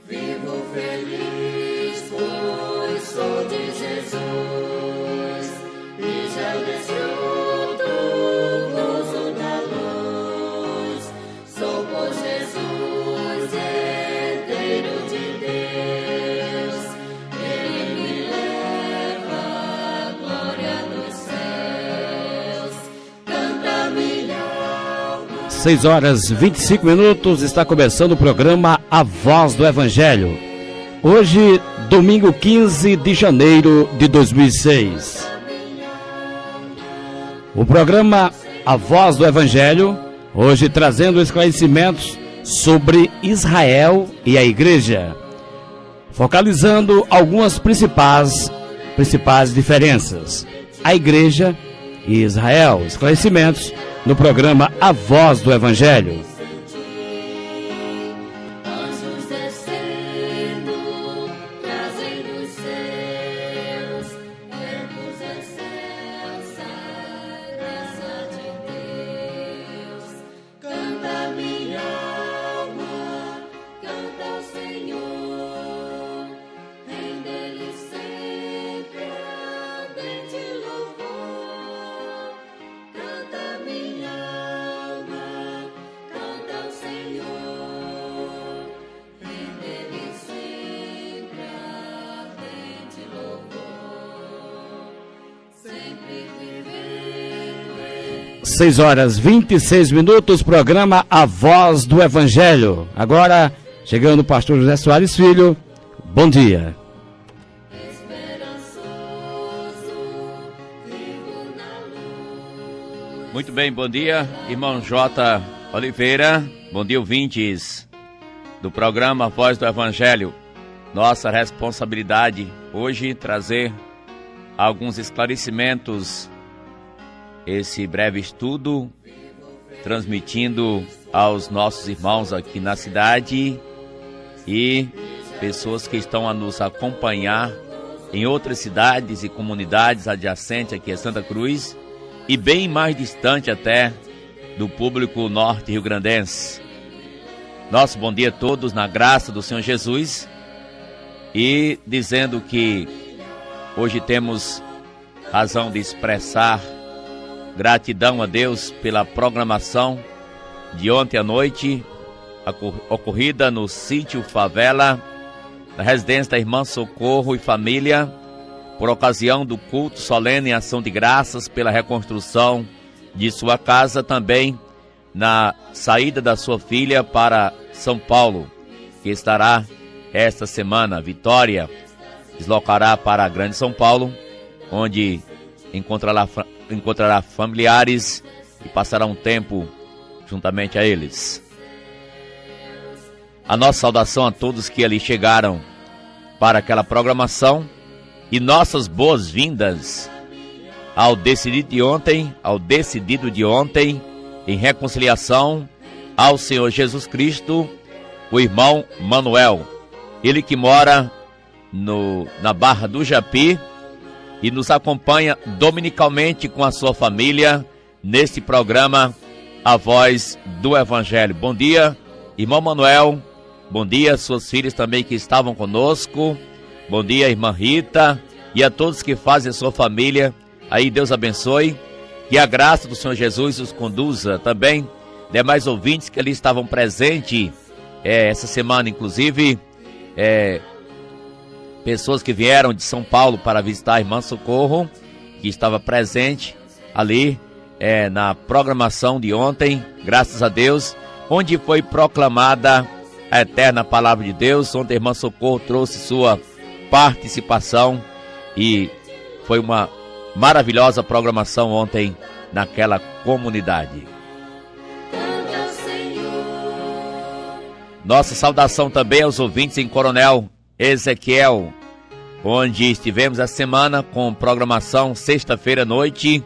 Vivo feliz, pois sou de Jesus, e já desfruto o gozo da luz. Sou por Jesus, herdeiro de Deus, Ele me leva à glória dos céus. Canta minha alma. 6h25, está começando o programa A Voz do Evangelho. Hoje, domingo 15 de janeiro de 2006. O programa A Voz do Evangelho, hoje trazendo esclarecimentos sobre Israel e a Igreja, focalizando algumas principais diferenças. A Igreja e Israel, esclarecimentos no programa A Voz do Evangelho. Anjos descendo, trazendo os céus, ecos excelsos, a graça de Deus. Canta minha alma, canta ao Senhor, rende-lhe sempre ardente louvor. Canta minha alma, canta ao Senhor, rende-lhe sempre ardente louvor, sempre vivendo em 6h26, programa A Voz do Evangelho. Agora, chegando o pastor José Soares Filho. Bom dia. esperançoso, vivo na luz. Muito bem, bom dia, irmão J. Oliveira, bom dia, ouvintes do programa Voz do Evangelho. Nossa responsabilidade hoje trazer alguns esclarecimentos, esse breve estudo, transmitindo aos nossos irmãos aqui na cidade e pessoas que estão a nos acompanhar em outras cidades e comunidades adjacentes aqui a Santa Cruz e bem mais distante até do público norte rio-grandense. Nosso bom dia a todos na graça do Senhor Jesus e dizendo que hoje temos razão de expressar gratidão a Deus pela programação de ontem à noite, ocorrida no sítio Favela, na residência da irmã Socorro e família, por ocasião do culto solene em ação de graças pela reconstrução de sua casa, também na saída da sua filha para São Paulo, que estará esta semana. Vitória deslocará para a Grande São Paulo, onde encontrará familiares e passará um tempo juntamente a eles. A nossa saudação a todos que ali chegaram para aquela programação e nossas boas-vindas ao decidido de ontem, em reconciliação ao Senhor Jesus Cristo, o irmão Manuel, ele que mora na Barra do Japi e nos acompanha dominicalmente com a sua família neste programa A Voz do Evangelho. Bom dia, irmão Manuel. Bom dia, suas filhas também que estavam conosco. Bom dia, irmã Rita, e a todos que fazem a sua família. Aí, Deus abençoe. Que a graça do Senhor Jesus os conduza também. Demais ouvintes que ali estavam presentes essa semana, inclusive, pessoas que vieram de São Paulo para visitar a irmã Socorro, que estava presente ali na programação de ontem, graças a Deus, onde foi proclamada a eterna palavra de Deus, onde a irmã Socorro trouxe sua participação e foi uma maravilhosa programação ontem naquela comunidade. Nossa saudação também aos ouvintes em Coronel Ezequiel, onde estivemos essa semana com programação sexta-feira à noite,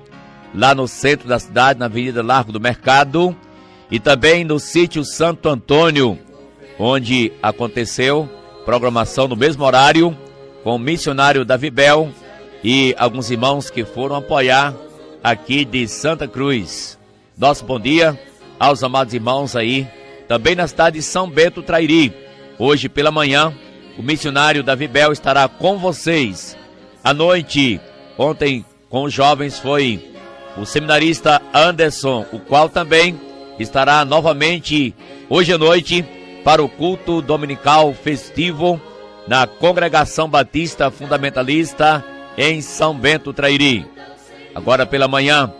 lá no centro da cidade, na Avenida Largo do Mercado, e também no sítio Santo Antônio, onde aconteceu programação no mesmo horário, com o missionário Davi Bel e alguns irmãos que foram apoiar aqui de Santa Cruz. Nosso bom dia aos amados irmãos aí, também na cidade de São Bento Trairi, Hoje pela manhã, o missionário Davi Bel estará com vocês. À noite, ontem com os jovens foi o seminarista Anderson, o qual também estará novamente hoje à noite para o culto dominical festivo na Congregação Batista Fundamentalista em São Bento Trairi. Agora pela manhã,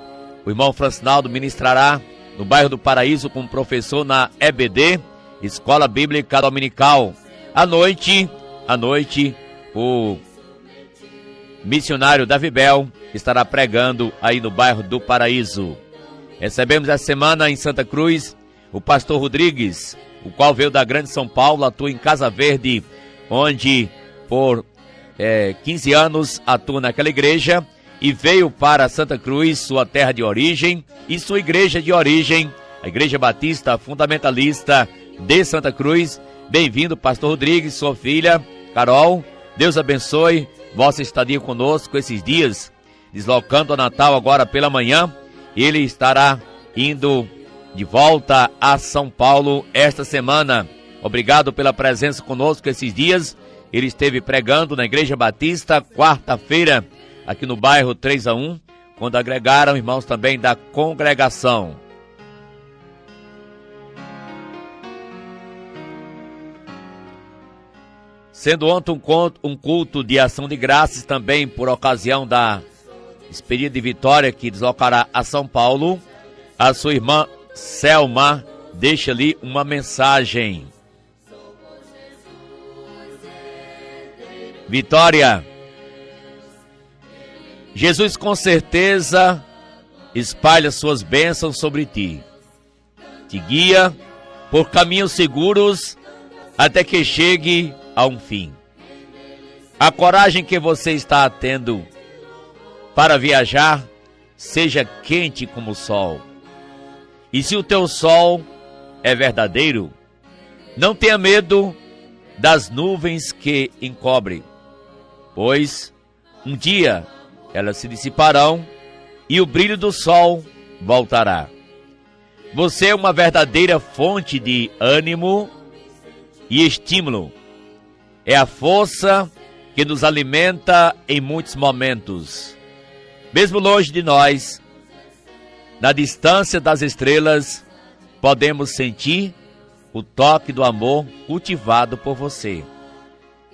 o irmão Francinaldo ministrará no bairro do Paraíso como professor na EBD, Escola Bíblica Dominical. À noite, o missionário Davi Bel estará pregando aí no bairro do Paraíso. Recebemos essa semana em Santa Cruz o pastor Rodrigues, o qual veio da Grande São Paulo, atua em Casa Verde, onde por 15 anos atua naquela igreja, e veio para Santa Cruz, sua terra de origem, e sua igreja de origem, a Igreja Batista Fundamentalista de Santa Cruz. Bem-vindo, pastor Rodrigues, sua filha, Carol. Deus abençoe vossa estadia conosco esses dias, deslocando a Natal agora pela manhã. Ele estará indo de volta a São Paulo esta semana. Obrigado pela presença conosco esses dias. Ele esteve pregando na Igreja Batista, quarta-feira, aqui no bairro 3-1, quando agregaram irmãos também da congregação. Sendo ontem um culto de ação de graças também por ocasião da expedida de Vitória, que deslocará a São Paulo, a sua irmã Selma deixa ali uma mensagem. Vitória, Jesus com certeza espalha suas bênçãos sobre ti. Te guia por caminhos seguros até que chegue a um fim. A coragem que você está tendo para viajar seja quente como o sol. E se o teu sol é verdadeiro, não tenha medo das nuvens que encobrem, pois um dia elas se dissiparão e o brilho do sol voltará. Você é uma verdadeira fonte de ânimo e estímulo. É a força que nos alimenta em muitos momentos. Mesmo longe de nós, na distância das estrelas, podemos sentir o toque do amor cultivado por você.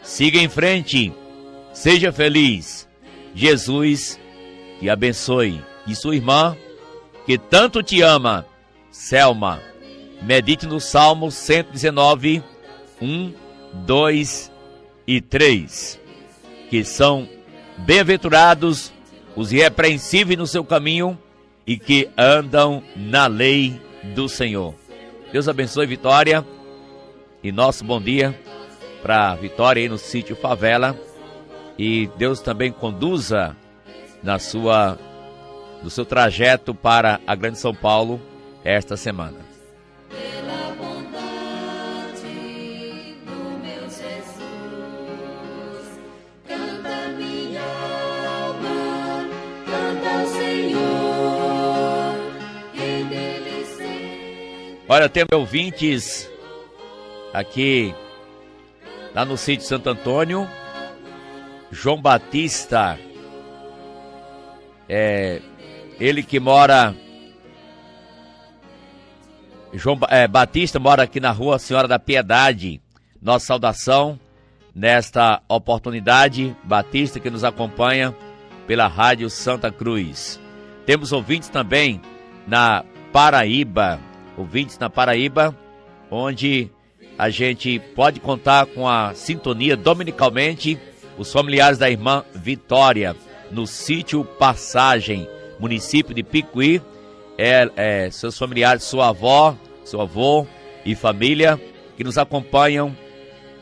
Siga em frente, seja feliz. Jesus te abençoe. E sua irmã, que tanto te ama, Selma. Medite no Salmo 119, 1, 2 e 3, que são bem-aventurados os irrepreensíveis no seu caminho e que andam na lei do Senhor. Deus abençoe Vitória e nosso bom dia para Vitória aí no sítio Favela, e Deus também conduza no seu trajeto para a Grande São Paulo esta semana. Pela bondade do meu Jesus, canta minha alma, canta ao Senhor, e dele sempre. Olha, temos ouvintes aqui lá no sítio Santo Antônio. João Batista, ele que mora... João Batista mora aqui na rua Senhora da Piedade. Nossa saudação nesta oportunidade. Batista que nos acompanha pela Rádio Santa Cruz. Temos ouvintes também na Paraíba. Ouvintes na Paraíba, onde a gente pode contar com a sintonia dominicalmente. Os familiares da irmã Vitória, no sítio Passagem, município de Picuí. Seus familiares, sua avó, seu avô e família, que nos acompanham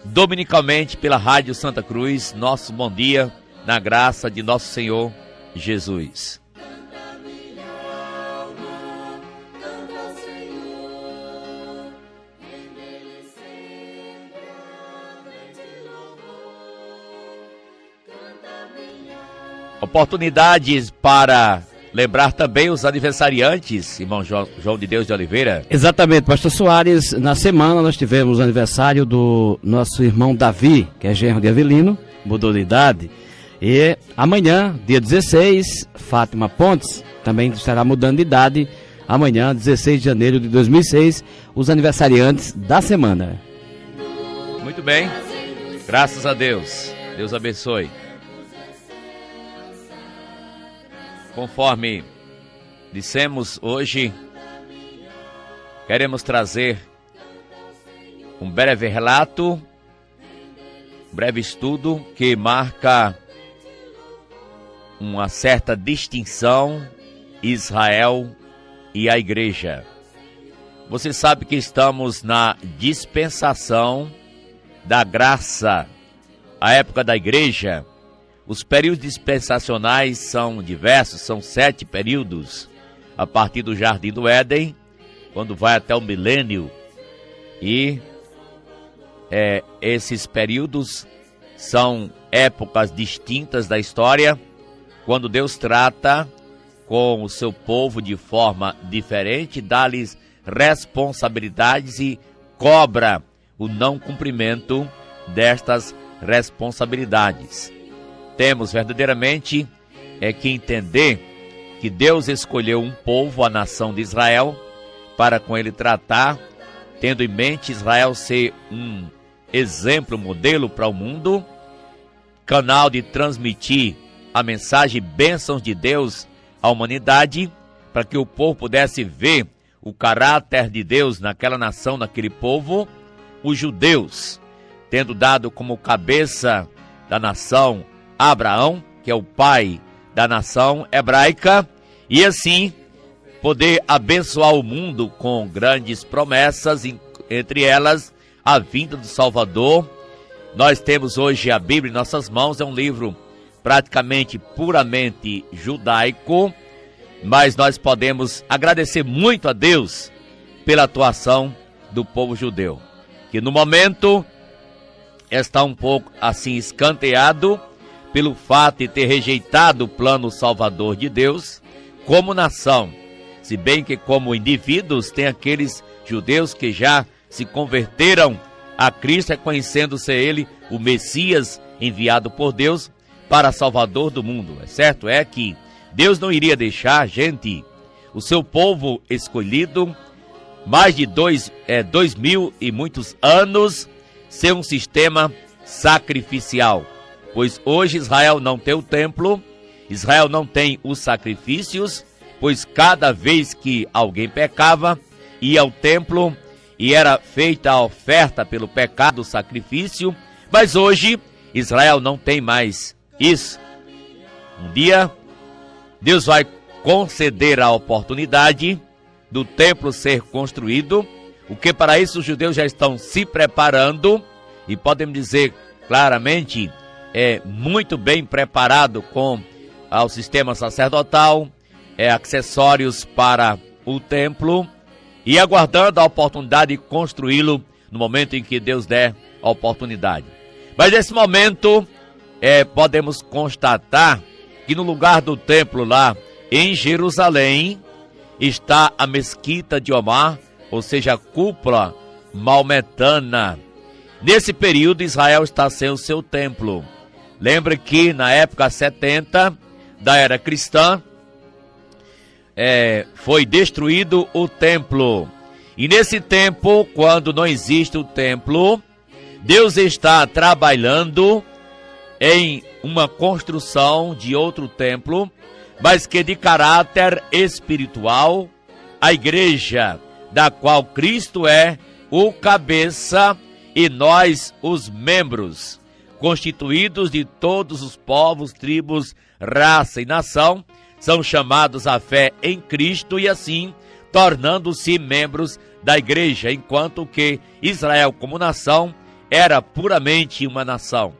dominicalmente pela Rádio Santa Cruz. Nosso bom dia na graça de nosso Senhor Jesus. Oportunidades para lembrar também os aniversariantes, irmão João de Deus de Oliveira. Exatamente, pastor Soares. Na semana nós tivemos o aniversário do nosso irmão Davi, que é genro de Avelino, mudou de idade. E amanhã, dia 16, Fátima Pontes também estará mudando de idade. Amanhã, 16 de janeiro de 2006, os aniversariantes da semana. Muito bem, graças a Deus. Deus abençoe. Conforme dissemos hoje, queremos trazer um breve relato, um breve estudo que marca uma certa distinção, Israel e a igreja. Você sabe que estamos na dispensação da graça, a época da igreja. Os períodos dispensacionais são diversos, são 7 períodos, a partir do Jardim do Éden, quando vai até o milênio. E esses períodos são épocas distintas da história, quando Deus trata com o seu povo de forma diferente, dá-lhes responsabilidades e cobra o não cumprimento destas responsabilidades. Temos verdadeiramente que entender que Deus escolheu um povo, a nação de Israel, para com ele tratar, tendo em mente Israel ser um exemplo, modelo para o mundo, canal de transmitir a mensagem e bênçãos de Deus à humanidade, para que o povo pudesse ver o caráter de Deus naquela nação, naquele povo. Os judeus, tendo dado como cabeça da nação Abraão, que é o pai da nação hebraica, e assim poder abençoar o mundo com grandes promessas, entre elas a vinda do Salvador. Nós temos hoje a Bíblia em nossas mãos, é um livro praticamente puramente judaico, mas nós podemos agradecer muito a Deus pela atuação do povo judeu, que no momento está um pouco assim escanteado pelo fato de ter rejeitado o plano salvador de Deus como nação, se bem que como indivíduos tem aqueles judeus que já se converteram a Cristo, reconhecendo ser ele o Messias enviado por Deus para Salvador do mundo. Certo é que Deus não iria deixar a gente, o seu povo escolhido, mais de 2000 e muitos anos, ser um sistema sacrificial. Pois hoje Israel não tem o templo, Israel não tem os sacrifícios, pois cada vez que alguém pecava, ia ao templo e era feita a oferta pelo pecado, o sacrifício. Mas hoje Israel não tem mais isso. Um dia Deus vai conceder a oportunidade do templo ser construído, o que para isso os judeus já estão se preparando, e podemos dizer claramente, muito bem preparado com o sistema sacerdotal, acessórios para o templo, e aguardando a oportunidade de construí-lo no momento em que Deus der a oportunidade. Mas nesse momento, podemos constatar que no lugar do templo lá em Jerusalém está a mesquita de Omar, ou seja, a cúpula maometana. Nesse período, Israel está sem o seu templo. Lembre que na época 70 da era cristã, foi destruído o templo. E nesse tempo, quando não existe o templo, Deus está trabalhando em uma construção de outro templo, mas que de caráter espiritual, a igreja, da qual Cristo é o cabeça e nós os membros, constituídos de todos os povos, tribos, raça e nação, são chamados à fé em Cristo e assim tornando-se membros da igreja, enquanto que Israel como nação era puramente uma nação.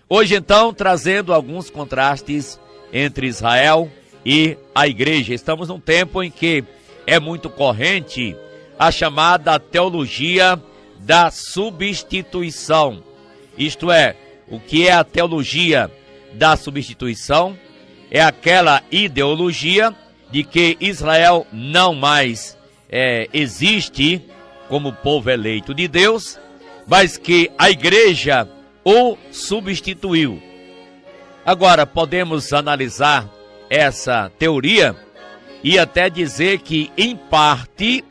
Hoje então, trazendo alguns contrastes entre Israel e a igreja. Estamos num tempo em que é muito corrente a chamada teologia da substituição. Isto é, o que é a teologia da substituição? É aquela ideologia de que Israel não mais existe como povo eleito de Deus, mas que a igreja o substituiu. Agora, podemos analisar essa teoria e até dizer que, em parte,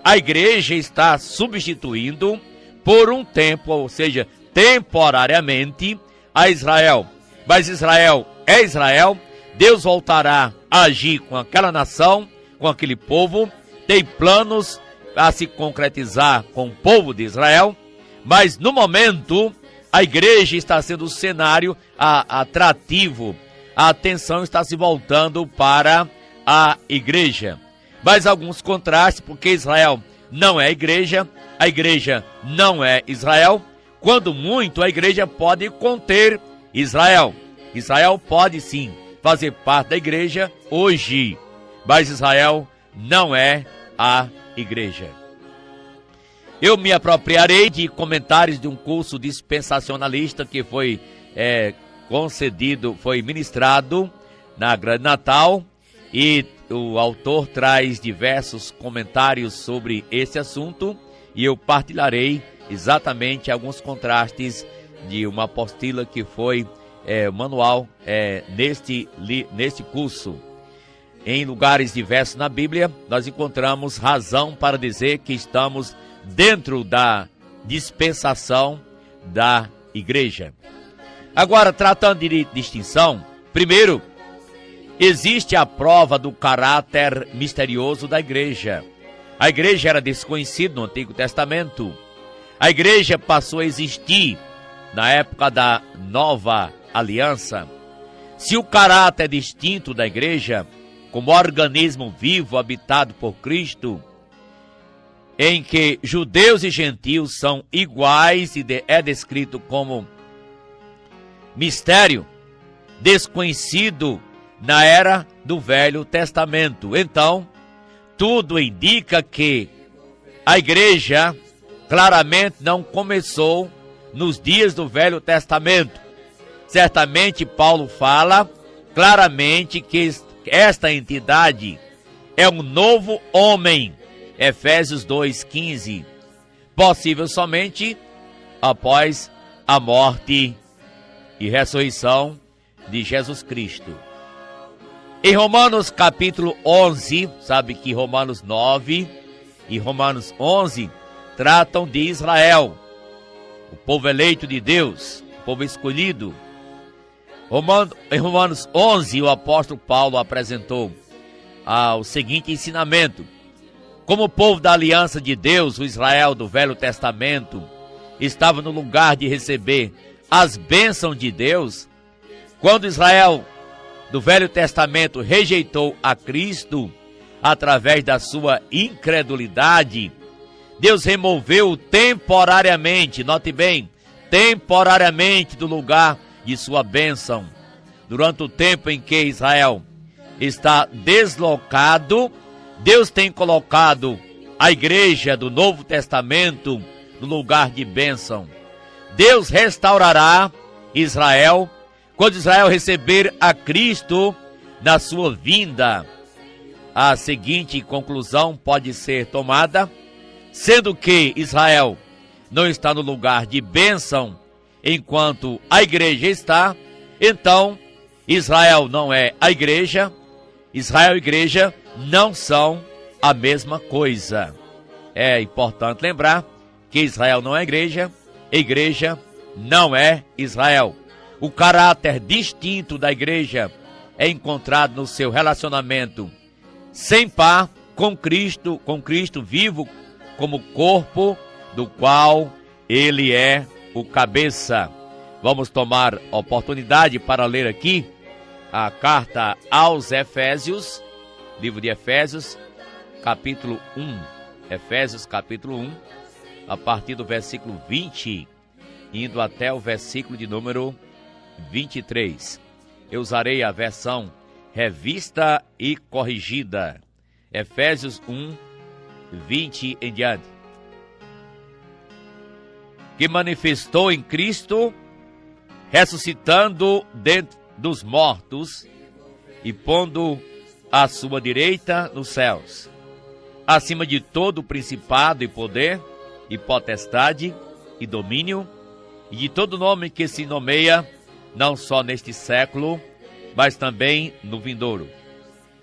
a igreja está substituindo por um tempo, ou seja, temporariamente, a Israel. Mas Israel é Israel, Deus voltará a agir com aquela nação, com aquele povo, tem planos a se concretizar com o povo de Israel, mas no momento a igreja está sendo o cenário atrativo, a atenção está se voltando para a igreja. Mas alguns contrastes, porque Israel não é a igreja não é Israel. Quando muito, a igreja pode conter Israel. Israel pode sim fazer parte da igreja hoje, mas Israel não é a igreja. Eu me apropriarei de comentários de um curso dispensacionalista que foi concedido, foi ministrado na Grande Natal, e o autor traz diversos comentários sobre esse assunto, e eu partilharei exatamente alguns contrastes de uma apostila que foi manual neste curso. Em lugares diversos na Bíblia, nós encontramos razão para dizer que estamos dentro da dispensação da igreja. Agora, tratando de distinção, primeiro, existe a prova do caráter misterioso da igreja. A igreja era desconhecida no Antigo Testamento. A igreja passou a existir na época da Nova Aliança. Se o caráter distinto da igreja, como organismo vivo habitado por Cristo, em que judeus e gentios são iguais e é descrito como mistério desconhecido na era do Velho Testamento. Então, tudo indica que a igreja claramente não começou nos dias do Velho Testamento. Certamente Paulo fala claramente que esta entidade é um novo homem, Efésios 2,15, possível somente após a morte e ressurreição de Jesus Cristo. Em Romanos capítulo 11, sabe que Romanos 9 e Romanos 11 tratam de Israel, o povo eleito de Deus, o povo escolhido. Em Romanos 11, o apóstolo Paulo apresentou o seguinte ensinamento: como o povo da aliança de Deus, o Israel do Velho Testamento, estava no lugar de receber as bênçãos de Deus, quando Israel do Velho Testamento rejeitou a Cristo através da sua incredulidade, Deus removeu temporariamente, note bem, temporariamente do lugar de sua bênção. Durante o tempo em que Israel está deslocado, Deus tem colocado a igreja do Novo Testamento no lugar de bênção. Deus restaurará Israel quando Israel receber a Cristo na sua vinda. A seguinte conclusão pode ser tomada: sendo que Israel não está no lugar de bênção enquanto a igreja está, então Israel não é a igreja, Israel e igreja não são a mesma coisa. É importante lembrar que Israel não é igreja não é Israel. O caráter distinto da igreja é encontrado no seu relacionamento sem par com Cristo vivo como corpo do qual ele é o cabeça. Vamos tomar oportunidade para ler aqui a carta aos Efésios, livro de Efésios, capítulo 1. Efésios, capítulo 1, a partir do versículo 20, indo até o versículo de número 23. Eu usarei a versão revista e corrigida. Efésios 1, 20 em diante. Que manifestou em Cristo, ressuscitando dentre dos mortos e pondo à sua direita nos céus, acima de todo principado e poder, e potestade, e domínio, e de todo nome que se nomeia, não só neste século, mas também no vindouro.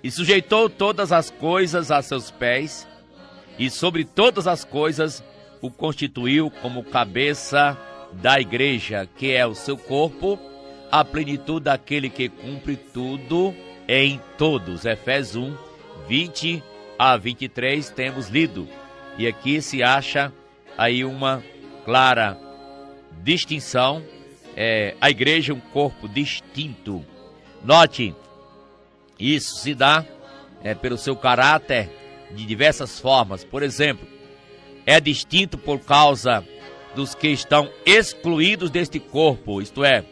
E sujeitou todas as coisas a seus pés, e sobre todas as coisas o constituiu como cabeça da igreja, que é o seu corpo, a plenitude daquele que cumpre tudo em todos. Efésios 1, 20 a 23 temos lido. E aqui se acha aí uma clara distinção. A igreja é um corpo distinto. Note, isso se dá pelo seu caráter de diversas formas. Por exemplo, é distinto por causa dos que estão excluídos deste corpo, isto é,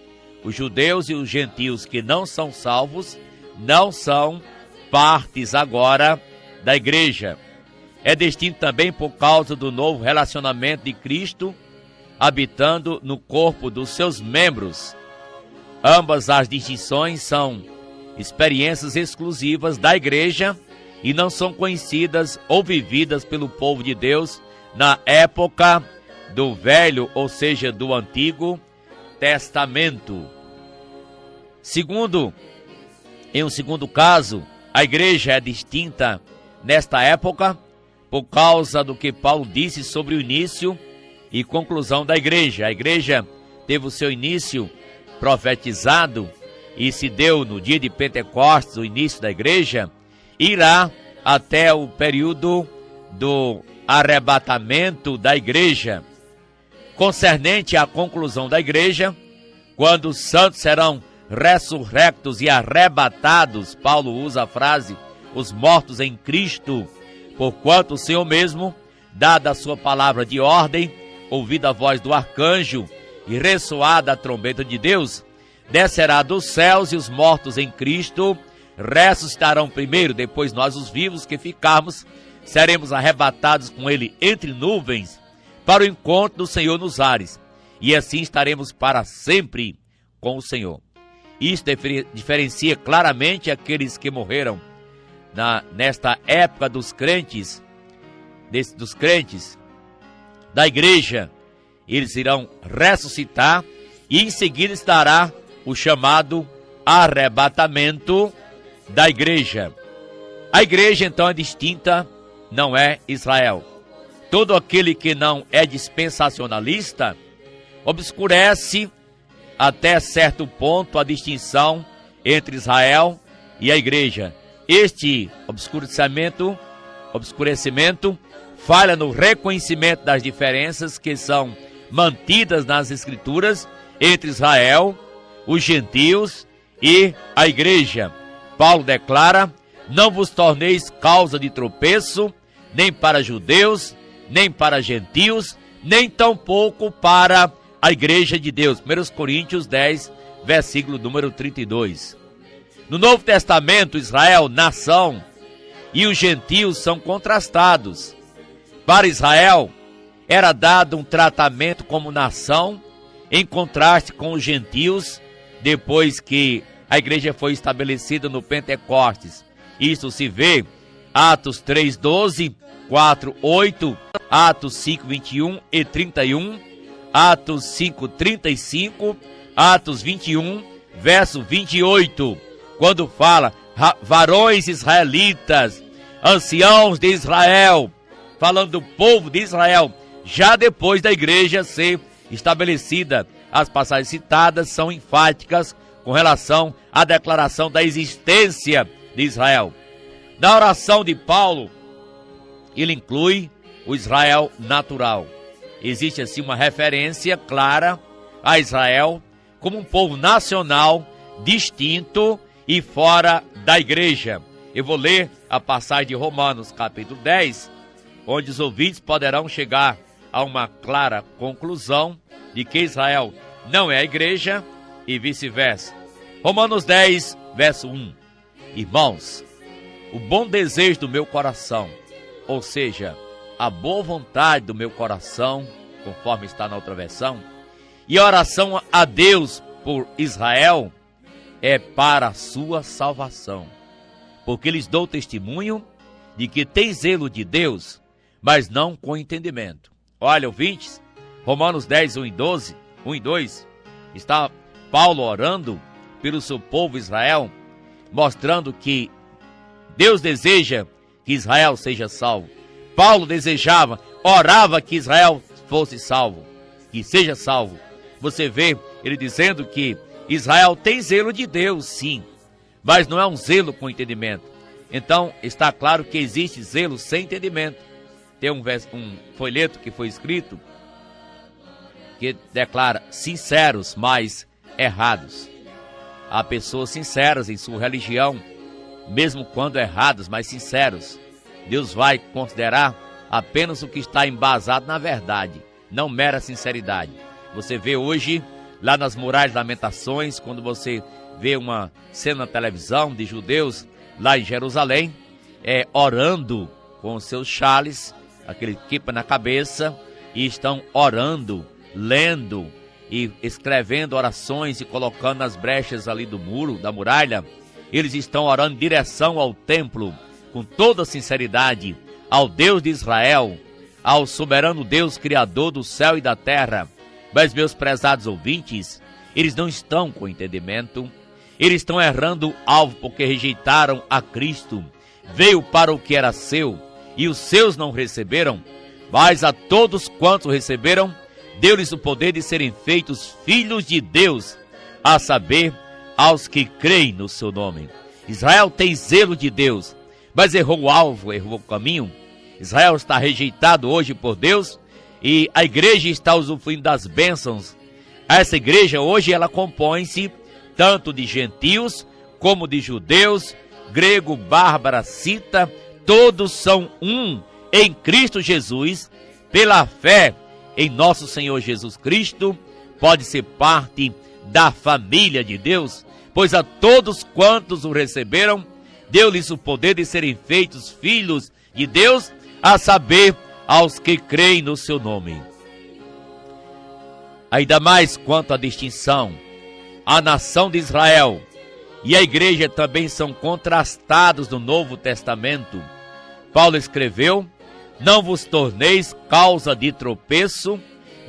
os judeus e os gentios que não são salvos, não são partes agora da igreja. É distinto também por causa do novo relacionamento de Cristo habitando no corpo dos seus membros. Ambas as distinções são experiências exclusivas da igreja e não são conhecidas ou vividas pelo povo de Deus na época do Velho, ou seja, do Antigo Testamento. Em um segundo caso, a igreja é distinta nesta época por causa do que Paulo disse sobre o início e conclusão da igreja. A igreja teve o seu início profetizado e se deu no dia de Pentecostes, o início da igreja, irá até o período do arrebatamento da igreja. Concernente à conclusão da igreja, quando os santos serão ressurrectos e arrebatados, Paulo usa a frase, os mortos em Cristo, porquanto o Senhor mesmo, dada a sua palavra de ordem, ouvida a voz do arcanjo e ressoada a trombeta de Deus, descerá dos céus e os mortos em Cristo ressuscitarão primeiro, depois nós os vivos que ficarmos, seremos arrebatados com ele entre nuvens, para o encontro do Senhor nos ares, e assim estaremos para sempre com o Senhor. Isso diferencia claramente aqueles que morreram nesta época dos crentes, da igreja. Eles irão ressuscitar e em seguida estará o chamado arrebatamento da igreja. A igreja então é distinta, não é Israel. Todo aquele que não é dispensacionalista obscurece até certo ponto a distinção entre Israel e a igreja. Este obscurecimento falha no reconhecimento das diferenças que são mantidas nas escrituras entre Israel, os gentios e a igreja. Paulo declara: não vos torneis causa de tropeço, nem para judeus, nem para gentios, nem tampouco para a igreja de Deus. 1 Coríntios 10, versículo número 32. No Novo Testamento, Israel, nação, e os gentios são contrastados. Para Israel, era dado um tratamento como nação, em contraste com os gentios, depois que a igreja foi estabelecida no Pentecostes. Isso se vê Atos 3:12, 4:8, Atos 5:21 e 31, Atos 5:35, Atos 21, verso 28, quando fala: varões israelitas, anciãos de Israel, falando do povo de Israel, já depois da igreja ser estabelecida. As passagens citadas são enfáticas com relação à declaração da existência de Israel. Na oração de Paulo, ele inclui o Israel natural. Existe assim uma referência clara a Israel como um povo nacional distinto e fora da igreja. Eu vou ler a passagem de Romanos capítulo 10, onde os ouvintes poderão chegar a uma clara conclusão de que Israel não é a igreja e vice-versa. Romanos 10, verso 1. Irmãos, o bom desejo do meu coração, ou seja, a boa vontade do meu coração, conforme está na outra versão, e a oração a Deus por Israel é para a sua salvação. porque lhes dou testemunho de que tem zelo de Deus, mas não com entendimento. Olha, ouvintes, Romanos 10, 1 e 2, está Paulo orando pelo seu povo Israel, mostrando que Deus deseja que Israel seja salvo. Paulo orava que Israel fosse salvo, que seja salvo. Você vê ele dizendo que Israel tem zelo de Deus, sim, mas não é um zelo com entendimento. Então, está claro que existe zelo sem entendimento. Tem um folheto que foi escrito que declara sinceros, mas errados. Há pessoas sinceras em sua religião, mesmo quando errados, mas sinceros. Deus vai considerar apenas o que está embasado na verdade, não mera sinceridade. Você vê hoje, lá nas Muralhas de Lamentações, quando você vê uma cena na televisão de judeus lá em Jerusalém, orando com os seus chales, aquele kippah na cabeça, e estão orando, lendo e escrevendo orações e colocando nas brechas ali do muro, da muralha. Eles estão orando em direção ao templo, com toda sinceridade, ao Deus de Israel, ao soberano Deus criador do céu e da terra. Mas, meus prezados ouvintes, eles não estão com entendimento, eles estão errando o alvo porque rejeitaram a Cristo. Veio para o que era seu, e os seus não receberam, mas a todos quantos receberam, deu-lhes o poder de serem feitos filhos de Deus, a saber, aos que creem no seu nome. Israel tem zelo de Deus, mas errou o alvo, errou o caminho. Israel está rejeitado hoje por Deus, e a igreja está usufruindo das bênçãos. Essa igreja hoje ela compõe-se tanto de gentios como de judeus, grego, bárbara, cita, todos são um em Cristo Jesus, pela fé em nosso Senhor Jesus Cristo, pode ser parte da família de Deus, pois a todos quantos o receberam, deu-lhes o poder de serem feitos filhos de Deus, a saber, aos que creem no seu nome. Ainda mais quanto à distinção, a nação de Israel e a igreja também são contrastados no Novo Testamento. Paulo escreveu: não vos torneis causa de tropeço,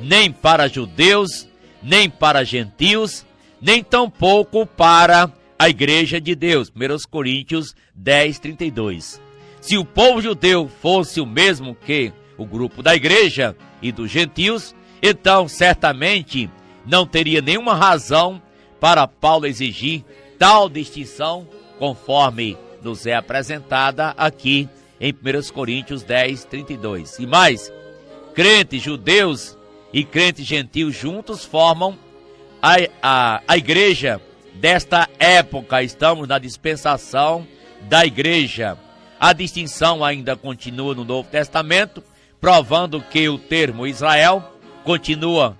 nem para judeus, nem para gentios, nem tampouco para a igreja de Deus. 1 Coríntios 10, 32. Se o povo judeu fosse o mesmo que o grupo da igreja e dos gentios, então certamente não teria nenhuma razão para Paulo exigir tal distinção, conforme nos é apresentada aqui em 1 Coríntios 10, 32. E mais, crentes judeus e crentes gentios juntos formam a igreja desta época. Estamos na dispensação da igreja. A distinção ainda continua no Novo Testamento, provando que o termo Israel continua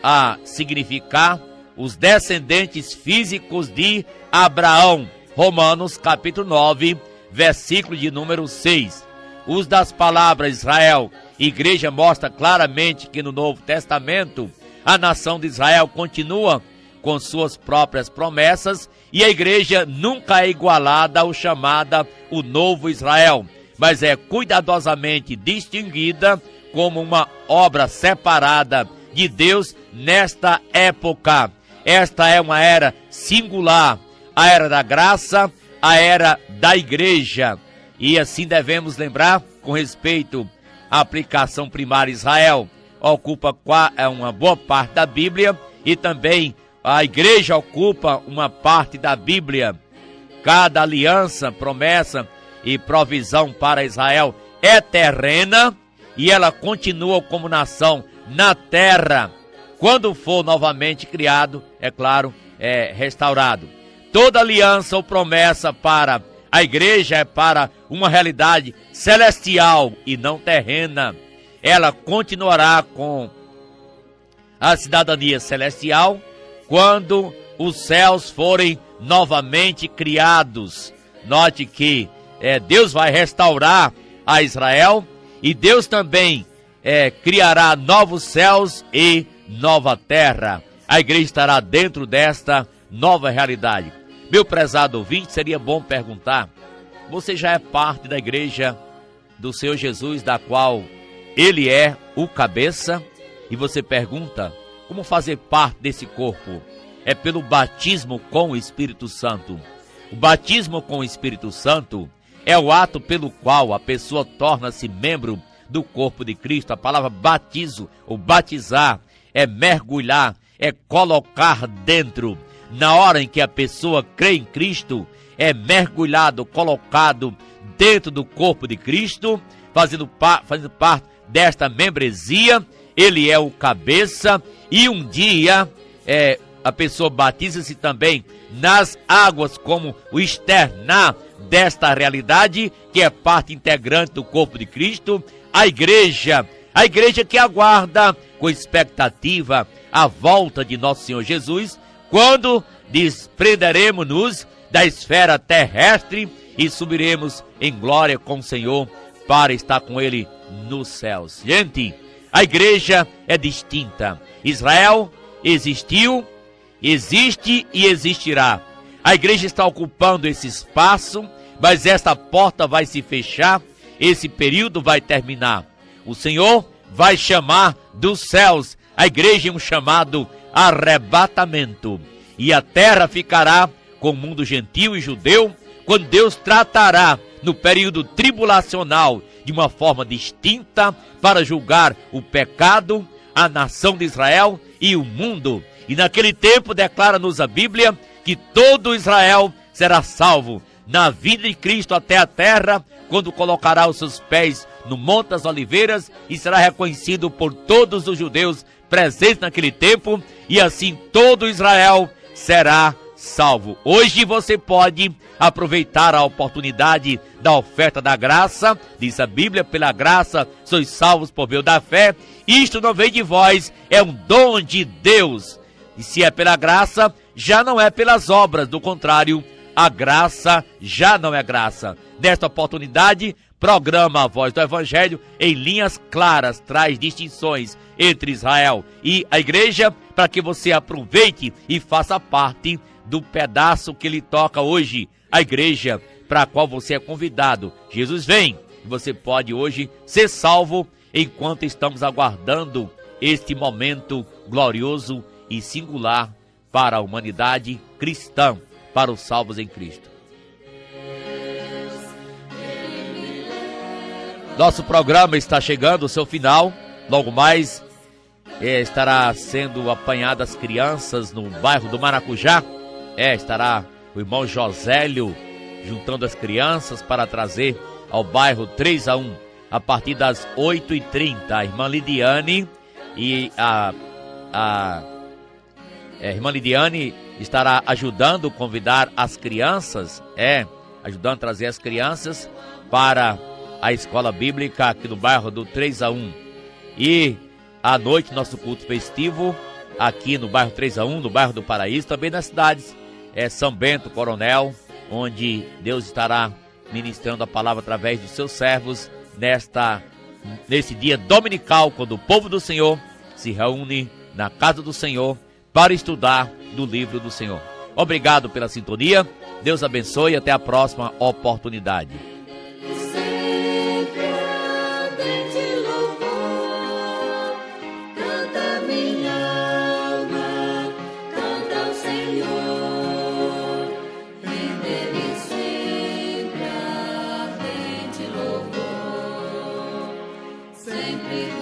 a significar os descendentes físicos de Abraão. Romanos capítulo 9, versículo de número 6. O uso das palavras Israel e igreja mostra claramente que no Novo Testamento a nação de Israel continua com suas próprias promessas e a igreja nunca é igualada ao chamada o Novo Israel, mas é cuidadosamente distinguida como uma obra separada de Deus nesta época. Esta é uma era singular, a era da graça, a era da igreja. E assim devemos lembrar, com respeito à aplicação primária, Israel ocupa uma boa parte da Bíblia e também a igreja ocupa uma parte da Bíblia. Cada aliança, promessa e provisão para Israel é terrena e ela continua como nação na terra. Quando for novamente criado, é claro, restaurado. Toda aliança ou promessa para a igreja é para uma realidade celestial e não terrena. Ela continuará com a cidadania celestial quando os céus forem novamente criados. Note que Deus vai restaurar a Israel e Deus também criará novos céus e nova terra. A igreja estará dentro desta nova realidade. Meu prezado ouvinte, seria bom perguntar: você já é parte da igreja do Senhor Jesus, da qual Ele é o cabeça, e você pergunta como fazer parte desse corpo. É pelo batismo com o Espírito Santo. O batismo com o Espírito Santo é o ato pelo qual a pessoa torna-se membro do corpo de Cristo. A palavra batizo ou batizar é mergulhar, é colocar dentro. Na hora em que a pessoa crê em Cristo, é mergulhado, colocado dentro do corpo de Cristo, fazendo parte desta membresia. Ele é o cabeça, e um dia a pessoa batiza-se também nas águas como o externar desta realidade, que é parte integrante do corpo de Cristo, a igreja que aguarda com expectativa a volta de nosso Senhor Jesus, quando desprenderemos-nos da esfera terrestre e subiremos em glória com o Senhor para estar com Ele nos céus. Gente, a igreja é distinta. Israel existiu, existe e existirá. A igreja está ocupando esse espaço, mas esta porta vai se fechar, esse período vai terminar. O Senhor vai chamar dos céus a igreja em um chamado arrebatamento. E a terra ficará com o mundo gentil e judeu, quando Deus tratará no período tribulacional de uma forma distinta para julgar o pecado, a nação de Israel e o mundo. E naquele tempo declara-nos a Bíblia que todo Israel será salvo na vinda de Cristo até a terra, quando colocará os seus pés no Monte das Oliveiras e será reconhecido por todos os judeus presentes naquele tempo, e assim todo Israel será salvo. Hoje você pode aproveitar a oportunidade da oferta da graça. Diz a Bíblia: pela graça sois salvos por meio da fé. Isto não vem de vós, é um dom de Deus. E se é pela graça, já não é pelas obras. Do contrário, a graça já não é graça. Nesta oportunidade, programa A Voz do Evangelho, em linhas claras, traz distinções entre Israel e a igreja, para que você aproveite e faça parte do pedaço que lhe toca hoje, a igreja para a qual você é convidado. Jesus vem e você pode hoje ser salvo enquanto estamos aguardando este momento glorioso e singular para a humanidade cristã, para os salvos em Cristo. Nosso programa está chegando ao seu final. Logo mais estará sendo apanhadas crianças no bairro do Maracujá. Estará o irmão Josélio juntando as crianças para trazer ao bairro 3-1 a partir das 8h30. A irmã Lidiane e a irmã Lidiane estará ajudando a convidar as crianças, ajudando a trazer as crianças para a escola bíblica aqui no bairro do 3-1. E à noite, nosso culto festivo aqui no bairro 3-1, no bairro do Paraíso, também nas cidades São Bento, Coronel, onde Deus estará ministrando a palavra através dos seus servos nesse dia dominical, quando o povo do Senhor se reúne na casa do Senhor para estudar do livro do Senhor. Obrigado pela sintonia, Deus abençoe e até a próxima oportunidade. Sempre